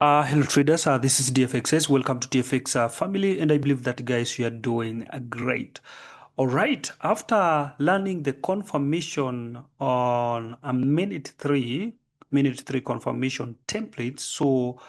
Hello traders, this is DFXS. Welcome to TFX family, and I believe that guys you are doing great. All right, after learning the confirmation on a minute three confirmation template, so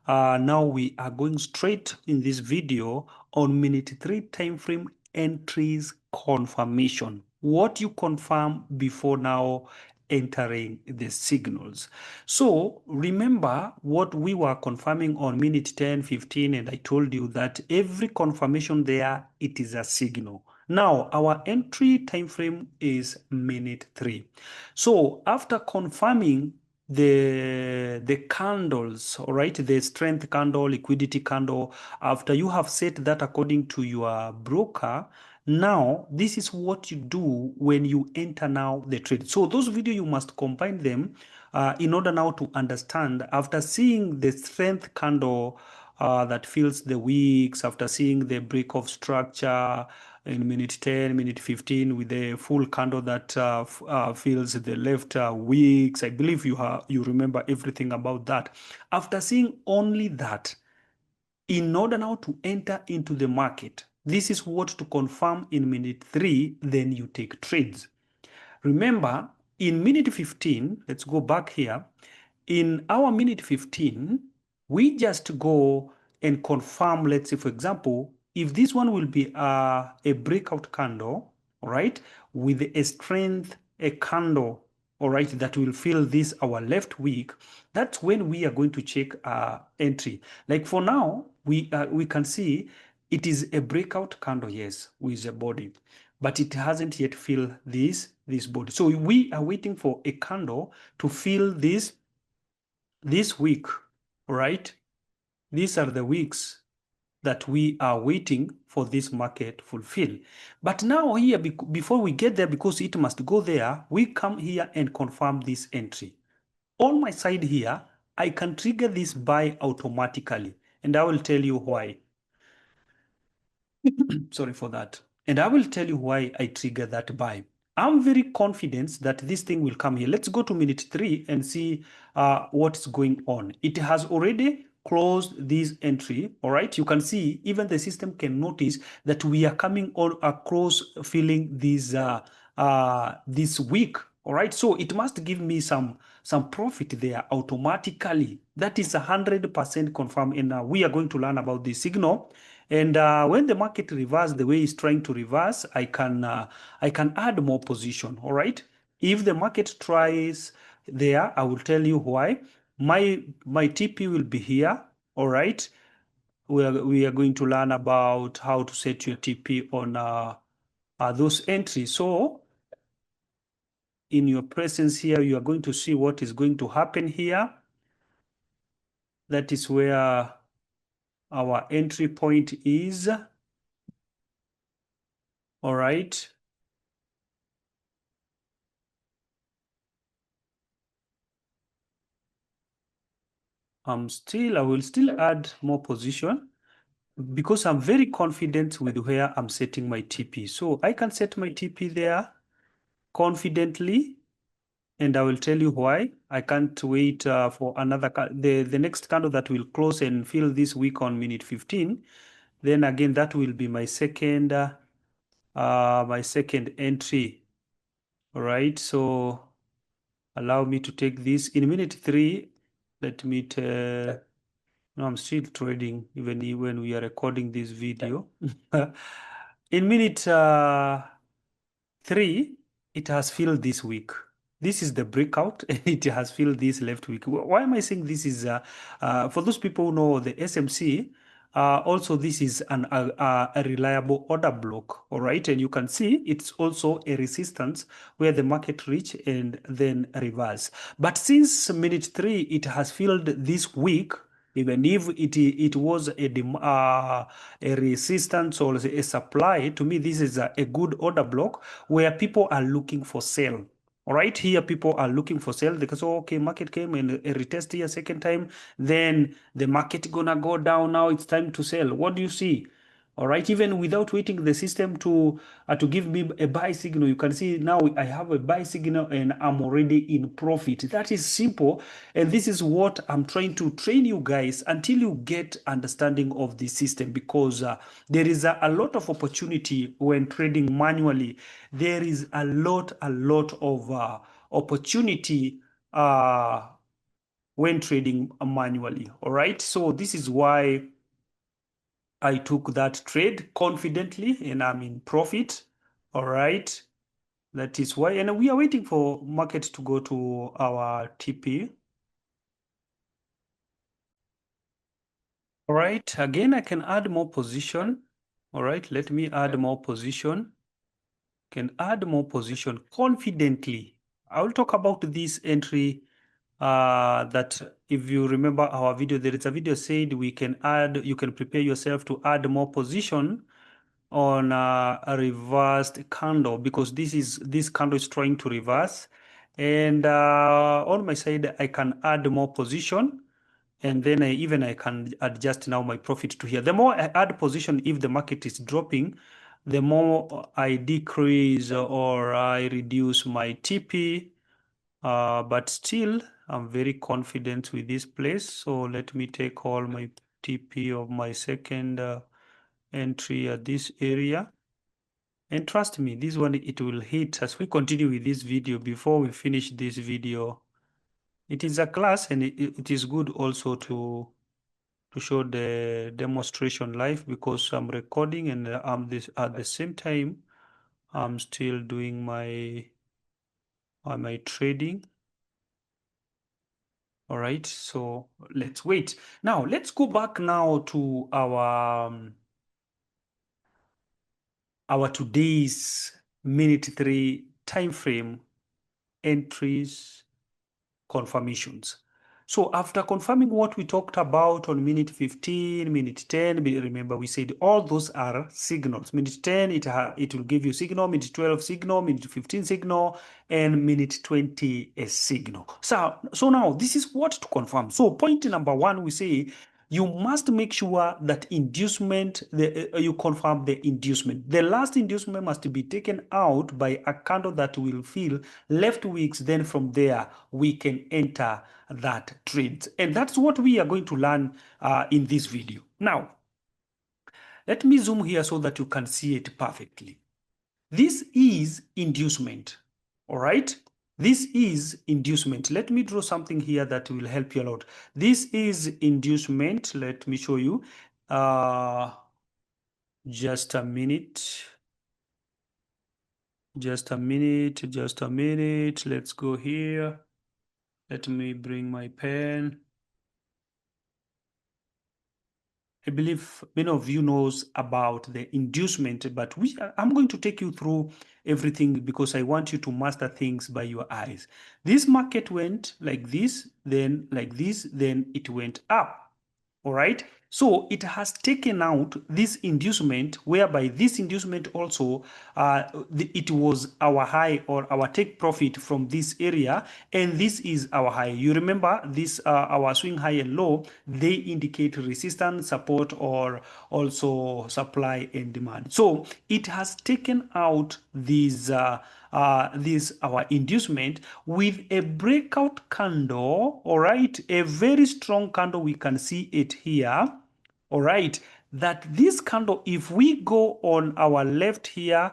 now we are going straight in this video on minute three time frame entries confirmation. What you confirm before now entering the signals. So remember what we were confirming on minute 10, 15, and I told you that every confirmation there, it is a signal. Now, our entry time frame is minute 3. So after confirming the candles, all right, the strength candle, liquidity candle, after you have set that according to your broker, now, this is what you do when you enter now the trade. So those video, you must combine them in order now to understand after seeing the strength candle that fills the wicks, after seeing the break of structure in minute 10, minute 15 with the full candle that fills the left wicks. I believe you remember everything about that. After seeing only that, in order now to enter into the market, this is what to confirm in minute 3, then you take trades. Remember, in minute 15, let's go back here. In our minute 15, we just go and confirm, let's say, for example, if this one will be a breakout candle, all right, with a strength, a candle, all right, that will fill this our left wick, that's when we are going to check entry. Like for now, we can see it is a breakout candle, yes, with a body, but it hasn't yet filled this body. So we are waiting for a candle to fill this wick, right? These are the wicks that we are waiting for this market fulfill. But now here, before we get there, because it must go there, we come here and confirm this entry. On my side here, I can trigger this buy automatically, and I will tell you why. Sorry for that. And I will tell you why I trigger that buy. I'm very confident that this thing will come here. Let's go to minute 3 and see what's going on. It has already closed this entry. All right. You can see even the system can notice that we are coming on across filling this week. All right. So it must give me some profit there automatically. That is 100% confirmed. And we are going to learn about the signal. And when the market reverses the way it's trying to reverse, I can add more position. All right. If the market tries there, I will tell you why. My TP will be here. All right. We are going to learn about how to set your TP on those entries. So in your presence here, you are going to see what is going to happen here. That is where our entry point is. All right. I will still add more position because I'm very confident with where I'm setting my TP. So I can set my TP there confidently, and I will tell you why. I can't wait for another, the next candle that will close and fill this week on minute 15. Then again, that will be my second entry. All right, so allow me to take this in minute 3. Let me no, I'm still trading even when we are recording this video. In minute 3, it has filled this week. This is the breakout, and it has filled this left week. Why am I saying this is, for those people who know the SMC, also this is a reliable order block, all right? And you can see it's also a resistance where the market reach and then reverse. But since minute 3, it has filled this week, even if it was a resistance or a supply, to me, this is a good order block where people are looking for sell. All right, here people are looking for sell because, oh, okay, market came and retest here second time, then the market gonna go down. Now it's time to sell. What do you see? All right, even without waiting the system to give me a buy signal, you can see now I have a buy signal and I'm already in profit. That is simple, and this is what I'm trying to train you guys until you get understanding of the system, because there is a lot of opportunity when trading manually. There is a lot of opportunity when trading manually. All right, so this is why I took that trade confidently and I'm in profit. All right. That is why. And we are waiting for market to go to our TP. All right. Again, I can add more position. All right. Let me add more position. Can add more position confidently. I will talk about this entry that if you remember our video, there is a video said we can add, you can prepare yourself to add more position on a reversed candle, because this candle is trying to reverse, and on my side I can add more position, and then I can adjust now my profit to here. The more I add position, if the market is dropping, the more I decrease or I reduce my TP, but still I'm very confident with this place. So let me take all my TP of my second entry at this area. And trust me, this one, it will hit as we continue with this video. Before we finish this video, it is a class, and it is good also to show the demonstration live, because I'm recording and I'm this at the same time I'm still doing my trading. All right, so let's wait. Now let's go back now to our today's minute 3 time frame entries confirmations. So after confirming what we talked about on minute 15, minute 10, remember we said all those are signals. Minute 10, it will give you signal, minute 12 signal, minute 15 signal, and minute 20 a signal. So now this is what to confirm. So point number 1, we say you must make sure that inducement, you confirm the inducement. The last inducement must be taken out by a candle that will fill left wicks. Then from there, we can enter that trade. And that's what we are going to learn in this video. Now, let me zoom here so that you can see it perfectly. This is inducement, all right? This is inducement. Let me draw something here that will help you a lot. This is inducement. Let me show you. Just a minute. Just a minute. Let's go here. Let me bring my pen. I believe many of you knows about the inducement, but I'm going to take you through everything because I want you to master things by your eyes. This market went like this, then like this, then it went up. All right. So it has taken out this inducement, whereby this inducement also, it was our high or our take profit from this area, and this is our high. You remember this, our swing high and low, they indicate resistance, support, or also supply and demand. So it has taken out these this our inducement with a breakout candle. All right, a very strong candle. We can see it here. All right, that this candle, if we go on our left here,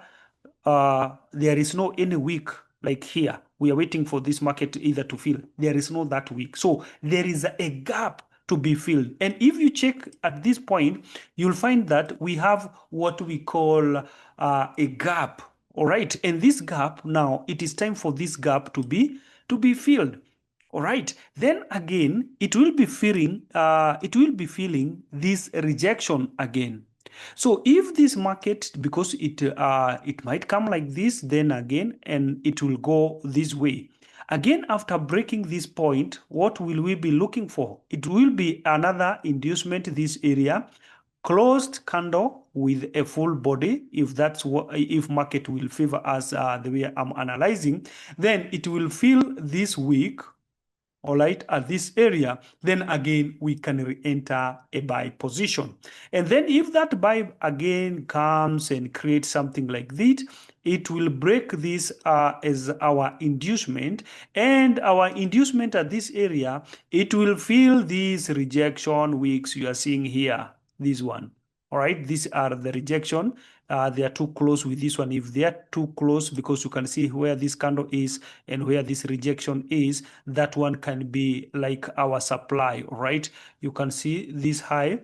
there is no any wick like here. We are waiting for this market either to fill. There is no that wick. So there is a gap to be filled. And if you check at this point, you'll find that we have what we call a gap. All right. And this gap, now it is time for this gap to be filled. All right. Then again, it will be feeling this rejection again. So if this market, because it might come like this, then again, and it will go this way. Again, after breaking this point, what will we be looking for? It will be another inducement, this area, closed candle with a full body. If that's what, if market will favor us the way I'm analyzing, then it will fill this week. all right, at this area, then again we can re-enter a buy position. And then if that buy again comes and creates something like this, it will break this as our inducement, and our inducement at this area, it will fill these rejection wicks you are seeing here, this one. All right, these are the rejection. They are too close with this one. If they are too close, because you can see where this candle is and where this rejection is, that one can be like our supply, right? You can see this high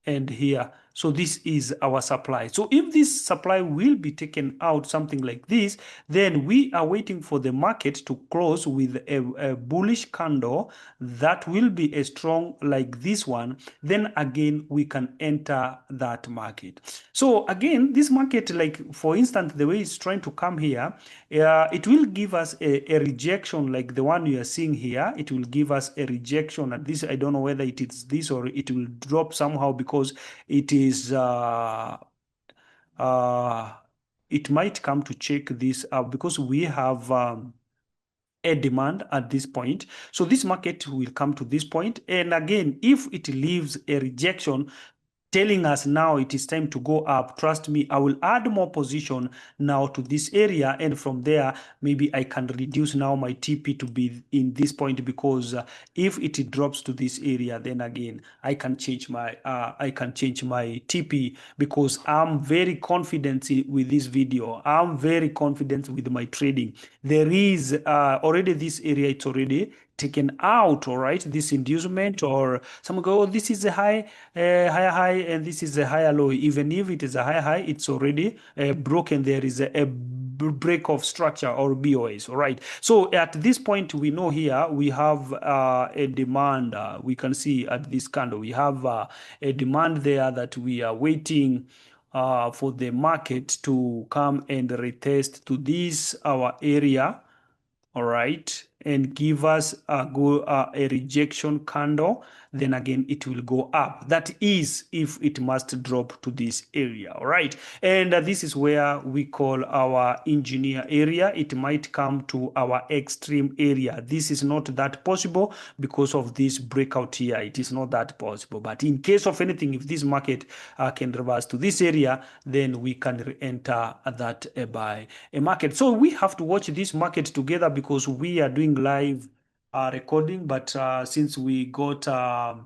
and here. So this is our supply. So if this supply will be taken out, something like this, then we are waiting for the market to close with a bullish candle that will be a strong like this one. Then again, we can enter that market. So again, this market, like for instance, the way it's trying to come here, it will give us a rejection like the one you are seeing here. It will give us a rejection at this. I don't know whether it is this or it will drop somehow, because it is it might come to check this out, because we have a demand at this point. So this market will come to this point, and again, if it leaves a rejection telling us now it is time to go up, trust me, I will add more position now to this area, and from there maybe I can reduce now my TP to be in this point, because if it drops to this area, then again I can change my TP, because I'm very confident with this video. I'm very confident with my trading. There is already this area, it's already taken out, all right, this inducement, or some go, oh, this is a higher high, and this is a higher low. Even if it is a higher high, it's already broken. There is a break of structure, or BOS, all right. So at this point, we know here we have a demand. We can see at this candle, we have a demand there that we are waiting for the market to come and retest to this our area, all right, and give us a rejection candle. Then again it will go up. That is if it must drop to this area, all right. And this is where we call our engineer area. It might come to our extreme area. This is not that possible because of this breakout here. It is not that possible, but in case of anything, if this market can reverse to this area, then we can enter that buy a market. So we have to watch this market together, because we are doing live recording, but since we got an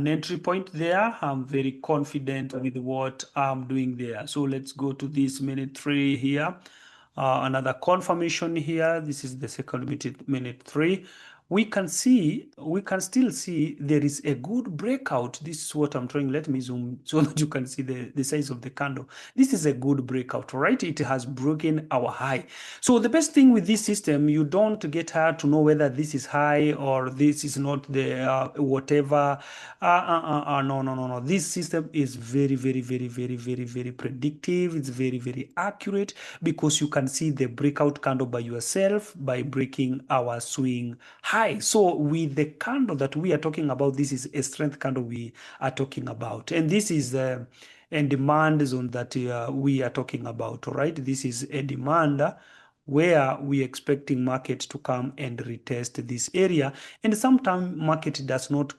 entry point there, I'm very confident with what I'm doing there. So let's go to this minute 3 here. Another confirmation here. This is the second minute 3. We can still see there is a good breakout. This is what I'm trying. Let me zoom so that you can see the size of the candle. This is a good breakout, right? It has broken our high. So the best thing with this system, you don't get hard to know whether this is high or this is not the whatever. No. This system is very, very, very, very, very, very predictive. It's very, very accurate, because you can see the breakout candle by yourself by breaking our swing high. So with the candle that we are talking about, this is a strength candle we are talking about, and this is a demand zone that we are talking about, all right. This is a demand where we expecting market to come and retest this area, and sometimes market does not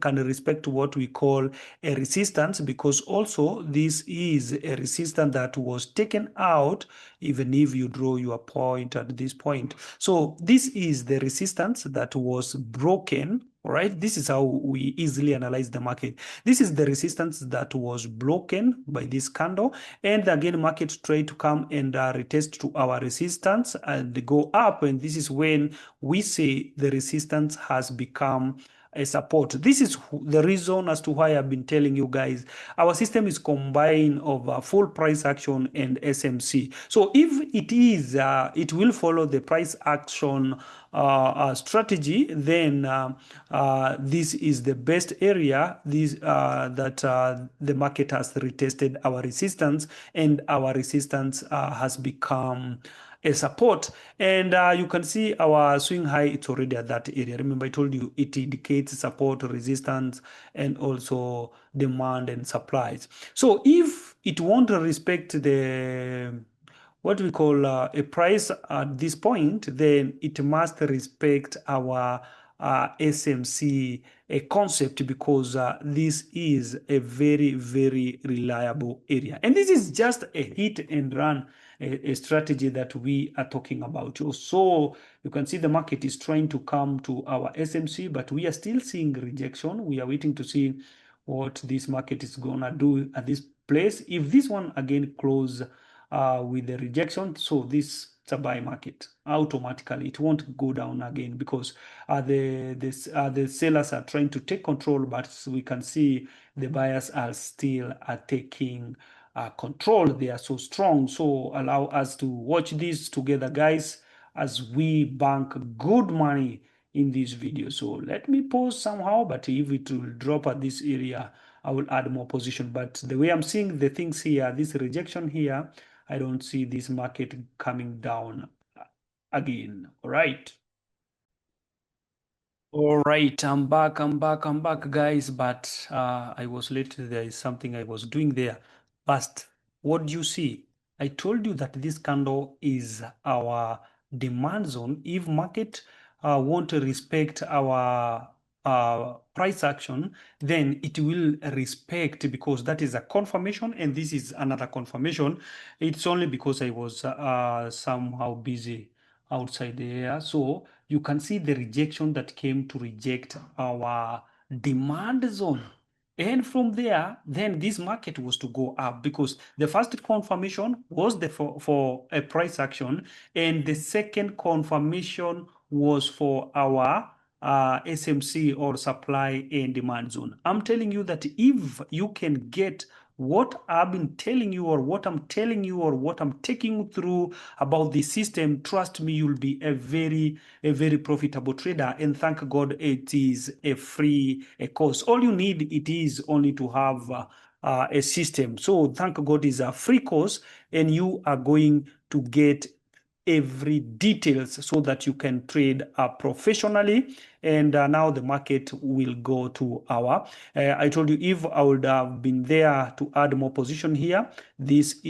can respect what we call a resistance, because also this is a resistance that was taken out, even if you draw your point at this point. So this is the resistance that was broken, right? This is how we easily analyze the market. This is the resistance that was broken by this candle, and again market try to come and retest to our resistance and go up, and this is when we say the resistance has become a support. This is the reason as to why I've been telling you guys our system is combined of full price action and SMC. So if it is it will follow the price action strategy, then this is the best area that the market has retested our resistance, and our resistance has become a support. And you can see our swing high, it's already at that area. Remember, I told you it indicates support, resistance, and also demand and supplies. So if it won't respect the what we call a price at this point, then it must respect our SMC concept, because this is a very, very reliable area. And this is just a hit and run a strategy that we are talking about. So you can see the market is trying to come to our SMC, but we are still seeing rejection. We are waiting to see what this market is gonna do at this place. If this one again close with the rejection, so this it's a buy market automatically. It won't go down again, because the sellers are trying to take control, but we can see the buyers are still taking control. They are so strong. So allow us to watch this together, guys, as we bank good money in this video. So let me pause somehow, but if it will drop at this area, I will add more position. But the way I'm seeing the things here, this rejection here, I don't see this market coming down again. All right. All right, I'm back, guys. But I was late. There is something I was doing there. But what do you see? I told you that this candle is our demand zone. If market want to respect our price action, then it will respect, because that is a confirmation, and this is another confirmation. It's only because I was somehow busy outside there. So you can see the rejection that came to reject our demand zone. And from there, then this market was to go up, because the first confirmation was for a price action, and the second confirmation was for our SMC, or supply and demand zone. I'm telling you that if you can get what I've been telling you, or what I'm telling you, or what I'm taking you through about the system, trust me, you'll be a very profitable trader. And thank God it is a free course. All you need, it is only to have a system. So thank God is a free course, and you are going to get every details, so that you can trade professionally. And now the market will go to our I told you, if I would have been there to add more position here, this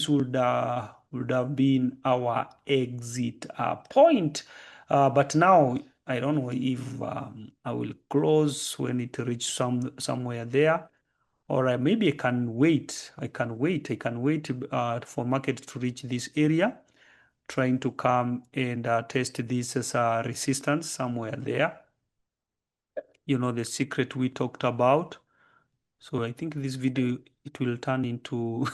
would have been our exit point. But now I don't know if I will close when it reach somewhere there, or maybe I can wait. I can wait for market to reach this area, trying to come and test this as a resistance somewhere there. You know, the secret we talked about. So I think this video, it will turn into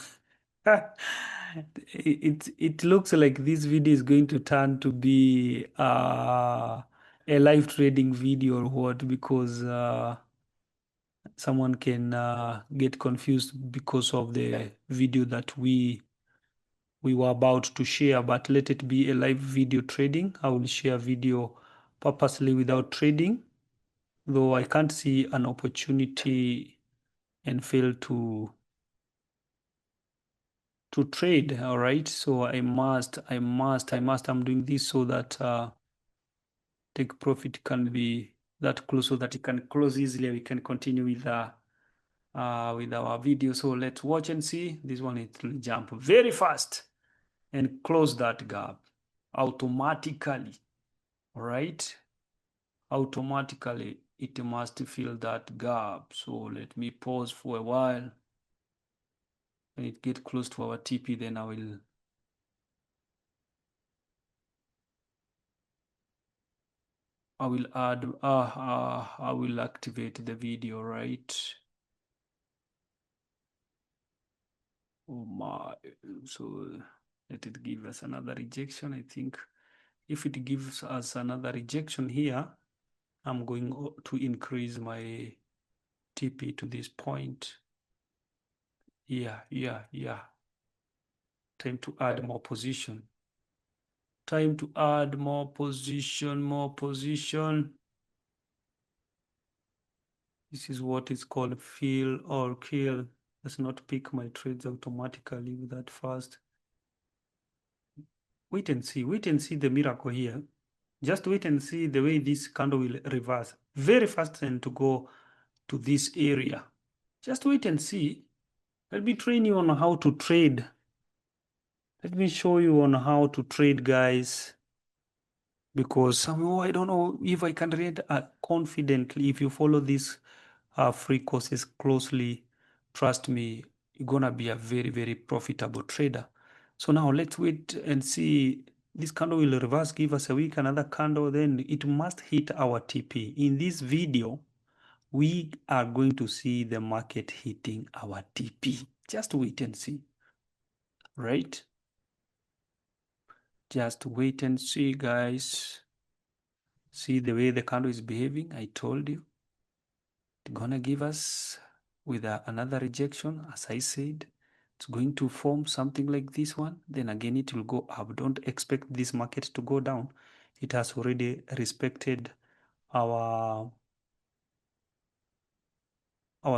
it looks like this video is going to turn to be a live trading video or what, because someone can get confused because of the video that we were about to share. But let it be a live video trading. I will share video purposely without trading, though I can't see an opportunity and fail to trade. All right, so I'm doing this so that take profit can be that close, so that it can close easily. We can continue with our video. So let's watch and see. This one, it will jump very fast and close that gap automatically. All right, automatically it must fill that gap. So let me pause for a while. When it get close to our TP, then I will add I will activate the video, right? Oh my, so let it give us another rejection. I think if it gives us another rejection here, I'm going to increase my TP to this point. Yeah. Time to add more position. Time to add more position. This is what is called fill or kill. Does not pick my trades automatically with that fast. Wait and see the miracle here. Just wait and see the way this candle will reverse very fast and to go to this area. Just wait and see. I'll be training you on how to trade. Let me show you on how to trade, guys, because somehow I don't know if I can read confidently. If you follow these free courses closely, trust me, you're gonna be a very, very profitable trader. So now let's wait and see. This candle will reverse, give us a week, another candle, then it must hit our TP. In this video, we are going to see the market hitting our TP. Just wait and see, right? Just wait and see, guys. See the way the candle is behaving. I told you. It's gonna give us with another rejection, as I said. It's going to form something like this one. Then again, it will go up. Don't expect this market to go down. It has already respected our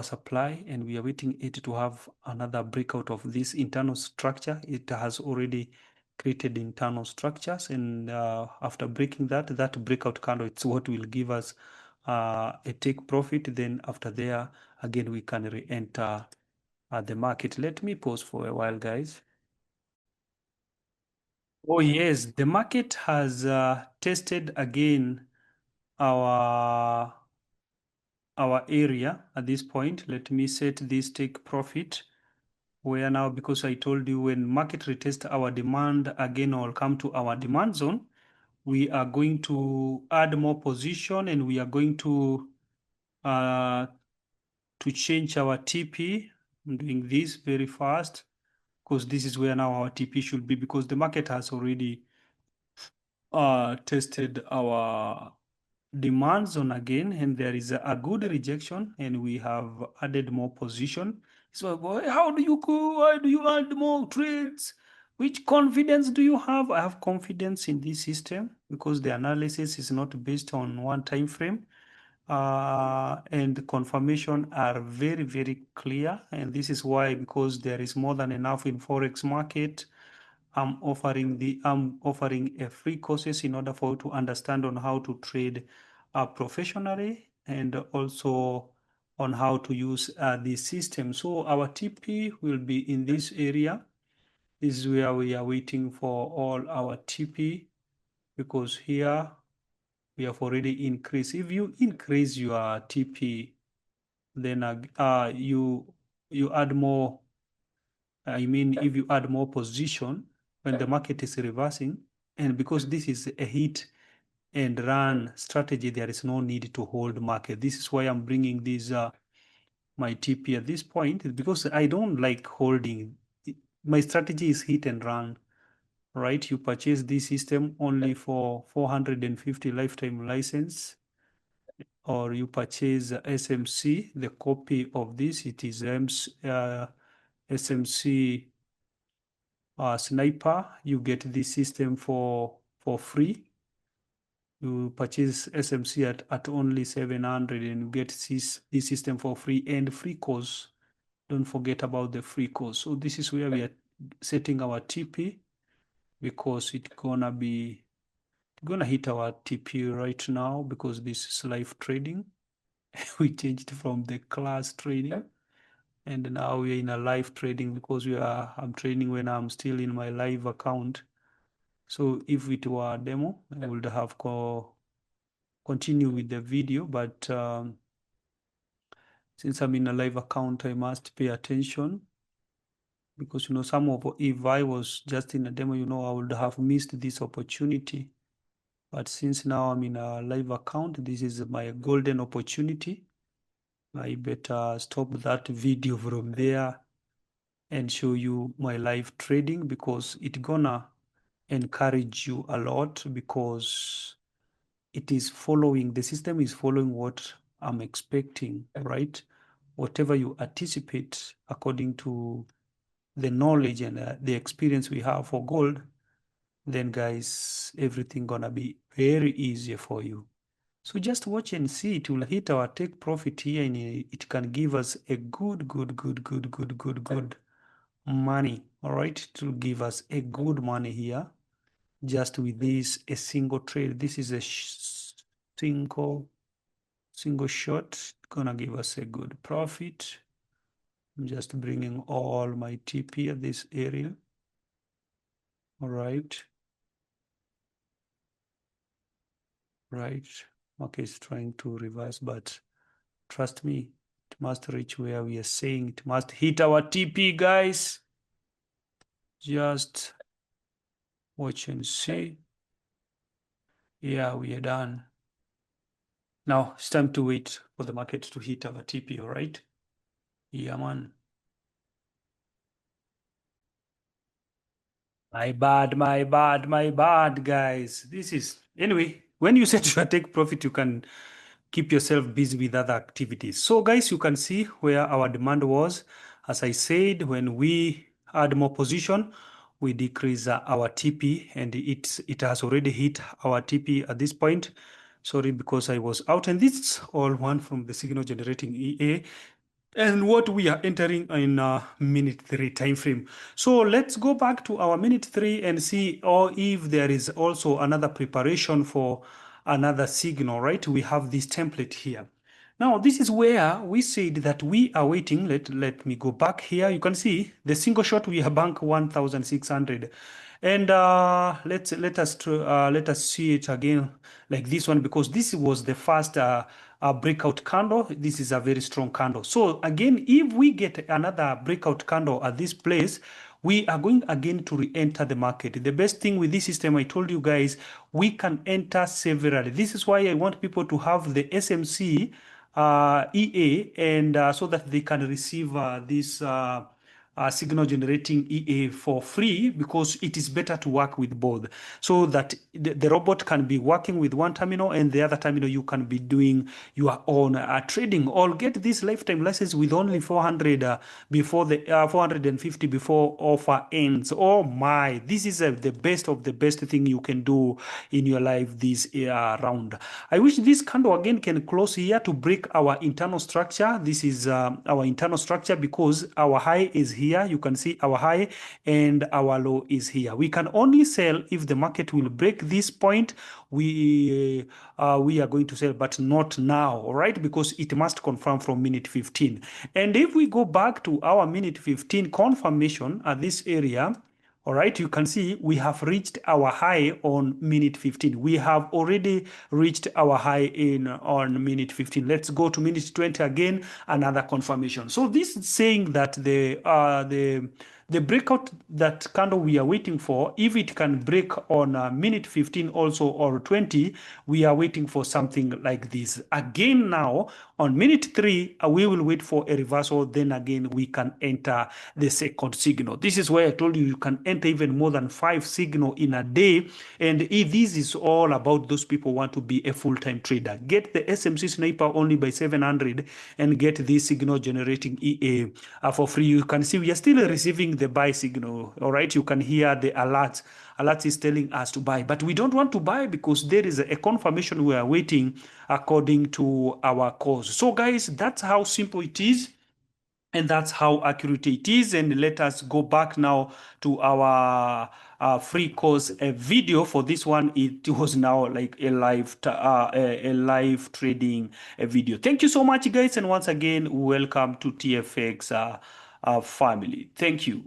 supply, and we are waiting it to have another breakout of this internal structure. It has already created internal structures, and after breaking that breakout candle, it's what will give us a take profit. Then after there, again, we can re-enter the market. Let me pause for a while, guys. Oh yes, the market has tested again our area at this point. Let me set this take profit where now, because I told you when market retest our demand again or come to our demand zone, we are going to add more position, and we are going uh, to change our TP. I'm doing this very fast because this is where now our TP should be, because the market has already tested our demand zone again, and there is a good rejection, and we have added more position. So boy, how do you go? Why do you add more trades? Which confidence do you have? I have confidence in this system because the analysis is not based on one time frame, and the confirmation are very, very clear. And this is why, because there is more than enough in Forex market, I'm offering a free courses in order for you to understand on how to trade professionally, and also on how to use the system. So our TP will be in this area. This is where we are waiting for all our TP, because here we have already increased. If you increase your TP, then you add more. I mean, if you add more position when the market is reversing, and because this is a hit and run strategy, there is no need to hold market. This is why I'm bringing this my TP at this point, because I don't like holding. My strategy is hit and run, right? You purchase this system only for 450 lifetime license, or you purchase SMC, the copy of this. It is SMC Sniper. You get this system for free. You purchase SMC at only 700, and you get this system for free, and free course. Don't forget about the free course. So this is where we are setting our TP, because it's gonna hit our TP right now, because this is live trading. We changed from the class trading, and now we're in a live trading, because I'm trading when I'm still in my live account. So if it were a demo, I would have continue with the video, but since I'm in a live account, I must pay attention, because if I was just in a demo, I would have missed this opportunity. But since now I'm in a live account, this is my golden opportunity. I better stop that video from there and show you my live trading, because it's gonna encourage you a lot, because the system is following what I'm expecting, right? Whatever you anticipate according to the knowledge and the experience we have for gold, then guys, everything gonna be very easy for you. So just watch and see. It will hit our take profit here, and it can give us a good money. All right, it will give us a good money here, just with this a single trade. This is a single shot, gonna give us a good profit. I'm just bringing all my TP at this area. All right. Right. Market is trying to reverse, but trust me, it must reach where we are saying it must hit our TP, guys. Just watch and see. Yeah, we are done. Now it's time to wait for the market to hit our TP, all right? Yeah, man. My bad, my bad, my bad, guys. This is, anyway, when you said you take profit, you can keep yourself busy with other activities. So, guys, you can see where our demand was. As I said, when we add more position, we decrease our TP, and it has already hit our TP at this point. Sorry, because I was out, and this is all one from the signal generating EA and what we are entering in minute 3 time frame. So let's go back to our minute 3 and see or if there is also another preparation for another signal, right? We have this template here. Now, this is where we said that we are waiting. Let me go back here. You can see the single shot we have bank 1,600. And let us see it again like this one because this was the first breakout candle. This is a very strong candle. So again, if we get another breakout candle at this place, we are going again to re-enter the market. The best thing with this system, I told you guys, we can enter severally. This is why I want people to have the SMC EA and so that they can receive this signal generating EA for free because it is better to work with both so that the robot can be working with one terminal and the other terminal you can be doing your own trading or get this lifetime license with only 400 before the 450 before offer ends. Oh my, this is the best of the best thing you can do in your life this round. I wish this candle again can close here to break our internal structure. This is our internal structure because our high is here. You can see our high and our low is here. We can only sell if the market will break this point. We are going to sell, but not now, all right? Because it must confirm from minute 15. And if we go back to our minute 15 confirmation at this area, all right, you can see we have reached our high on minute 15. We have already reached our high in on minute 15. Let's go to minute 20 again, another confirmation. So this is saying that the breakout that candle we are waiting for, if it can break on minute 15 also or 20, we are waiting for something like this. Again now, on minute 3, we will wait for a reversal. Then again, we can enter the second signal. This is why I told you can enter even more than 5 signal in a day. And if this is all about those people want to be a full-time trader. Get the SMC sniper only by 700 and get this signal generating EA for free. You can see we are still receiving the buy signal. All right, you can hear the alert. Alert is telling us to buy, but we don't want to buy because there is a confirmation we are waiting according to our cause. So guys, that's how simple it is. And that's how accurate it is. And let us go back now to our free course video. For this one, it was now like a live trading video. Thank you so much, guys. And once again, welcome to TFX family. Thank you.